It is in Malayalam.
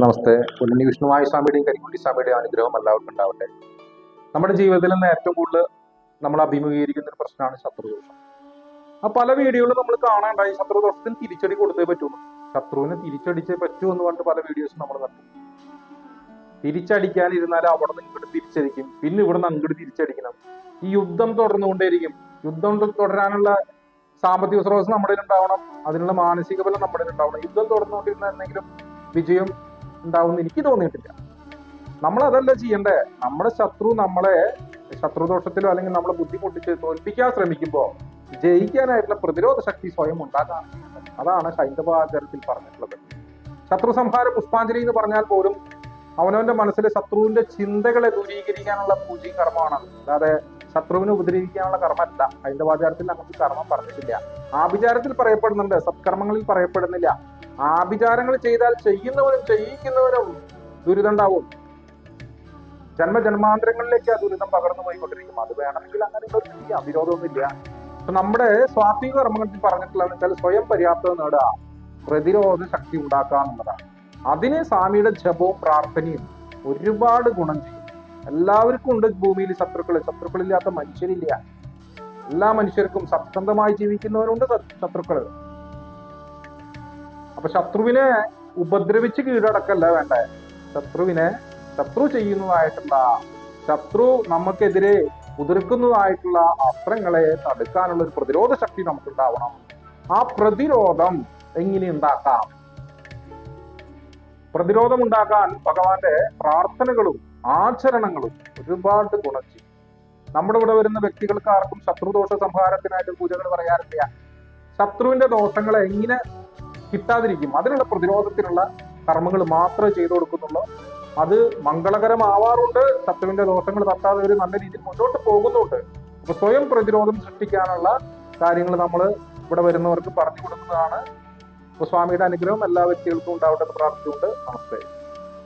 നമസ്തേ. പുല്ലണി വിഷ്ണുവായ സ്വാമിയുടെയും കരിക്കുണ്ടി സ്വാമിയുടെയും അനുഗ്രഹം എല്ലാവർക്കും ഉണ്ടാവട്ടെ. നമ്മുടെ ജീവിതത്തിൽ നിന്ന് ഏറ്റവും കൂടുതൽ നമ്മൾ അഭിമുഖീകരിക്കുന്ന ഒരു പ്രശ്നമാണ് ശത്രുദോഷം. പല വീഡിയോകളും നമ്മൾ കാണാണ്ടായി ശത്രുദോഷത്തിന് തിരിച്ചടി കൊടുത്തേ പറ്റുള്ളൂ, ശത്രുവിനെ തിരിച്ചടിച്ചേ പറ്റൂ എന്ന് പറഞ്ഞിട്ട് പല വീഡിയോസും നമ്മൾ കണ്ടു. തിരിച്ചടിക്കാനിരുന്നാൽ അവിടെ നിന്ന് ഇങ്ങോട്ട് തിരിച്ചടിക്കും, പിന്നെ ഇവിടെ നിന്ന് അങ്ങോട്ട് തിരിച്ചടിക്കണം. ഈ യുദ്ധം തുടർന്നുകൊണ്ടേയിരിക്കും. യുദ്ധം തുടരാനുള്ള സാമ്പത്തിക സ്രോതസ് നമ്മുടെ ഉണ്ടാവണം, അതിനുള്ള മാനസിക ബലം നമ്മുടെ ഉണ്ടാവണം. യുദ്ധം തുടർന്നുകൊണ്ടിരുന്നെങ്കിലും വിജയം ഉണ്ടാവുമെന്ന് എനിക്ക് തോന്നിയിട്ടില്ല. നമ്മളതല്ല ചെയ്യണ്ടേ. നമ്മുടെ ശത്രു നമ്മളെ ശത്രുദോഷത്തിലോ അല്ലെങ്കിൽ നമ്മളെ ബുദ്ധിമുട്ടിച്ച് തോൽപ്പിക്കാൻ ശ്രമിക്കുമ്പോൾ ജയിക്കാനായിട്ടുള്ള പ്രതിരോധ ശക്തി സ്വയം ഉണ്ടാക്കാൻ. അതാണ് ഹൈന്ദവാചാരത്തിൽ പറഞ്ഞിട്ടുള്ളത്. ശത്രു സംഹാര പുഷ്പാഞ്ജലി എന്ന് പറഞ്ഞാൽ പോലും അവനവന്റെ മനസ്സിലെ ശത്രുവിന്റെ ചിന്തകളെ ദൂരീകരിക്കാനുള്ള പൂജയും കർമ്മമാണ്. അല്ലാതെ ശത്രുവിനെ ഉപദ്രവിക്കാനുള്ള കർമ്മമല്ല. ഹൈന്ദവാചാരത്തിൽ അങ്ങനത്തെ കർമ്മം പറഞ്ഞിട്ടില്ല. ആഭിചാരത്തിൽ പറയപ്പെടുന്നുണ്ട്, സത്കർമ്മങ്ങളിൽ പറയപ്പെടുന്നില്ല. ആഭിചാരങ്ങൾ ചെയ്താൽ ചെയ്യുന്നവനും ചെയ്യിക്കുന്നവനും ദുരിതം ഉണ്ടാവും. ജന്മജന്മാന്തരങ്ങളിലേക്ക് ആ ദുരിതം പകർന്നു പോയിക്കൊണ്ടിരിക്കും. അത് വേണമെങ്കിൽ അങ്ങനെയുള്ള ചെയ്യാം, വിരോധമൊന്നുമില്ല. അപ്പൊ നമ്മുടെ സ്വാത്വിക കർമ്മങ്ങളിൽ പറഞ്ഞിട്ടുള്ളതെന്ന് വെച്ചാൽ സ്വയം പര്യാപ്തത നേടുക, പ്രതിരോധ ശക്തി ഉണ്ടാക്കുക എന്നുള്ളതാണ്. അതിന് സ്വാമിയുടെ ജപവും പ്രാർത്ഥനയും ഒരുപാട് ഗുണം ചെയ്യും. എല്ലാവർക്കും ഉണ്ട് ഭൂമിയിൽ ശത്രുക്കളില്ലാത്ത മനുഷ്യരില്ല. എല്ലാ മനുഷ്യർക്കും സത്യസന്ധമായി ജീവിക്കുന്നവരുണ്ട് ശത്രുക്കൾ. അപ്പൊ ശത്രുവിനെ ഉപദ്രവിച്ച് കീഴടക്കല്ല വേണ്ടേ. ശത്രു ചെയ്യുന്നതായിട്ടുള്ള, ശത്രു നമുക്കെതിരെ ഉതിർക്കുന്നതായിട്ടുള്ള അസ്ത്രങ്ങളെ തടുക്കാനുള്ള ഒരു പ്രതിരോധ ശക്തി നമുക്കുണ്ടാവണം. ആ പ്രതിരോധം എങ്ങനെ ഉണ്ടാക്കാം? പ്രതിരോധം ഉണ്ടാക്കാൻ ഭഗവാന്റെ പ്രാർത്ഥനകളും ആചരണങ്ങളും ഒരുപാട് ഗുണം ചെയ്യും. നമ്മുടെ ഇവിടെ വരുന്ന വ്യക്തികൾക്ക് ആർക്കും ശത്രുദോഷ സംഹാരത്തിനായിട്ട് പൂജകൾ പറയാറില്ല. ശത്രുവിന്റെ ദോഷങ്ങളെ എങ്ങനെ കിട്ടാതിരിക്കും, അതിനുള്ള പ്രതിരോധത്തിനുള്ള കർമ്മങ്ങൾ മാത്രമേ ചെയ്തു കൊടുക്കുന്നുള്ളൂ. അത് മംഗളകരമാവാറുണ്ട്. ശത്രുവിന്റെ ദോഷങ്ങൾ തട്ടാതെ ഒരു നല്ല രീതിയിൽ മുന്നോട്ട് പോകുന്നുണ്ട്. അപ്പൊ സ്വയം പ്രതിരോധം സൃഷ്ടിക്കാനുള്ള കാര്യങ്ങൾ നമ്മൾ ഇവിടെ വരുന്നവർക്ക് പറഞ്ഞു കൊടുക്കുന്നതാണ്. അപ്പൊ സ്വാമിയുടെ അനുഗ്രഹം എല്ലാ വ്യക്തികൾക്കും ഉണ്ടാവട്ടെ എന്ന് പ്രാർത്ഥിച്ചുകൊണ്ട് നമസ്തേ.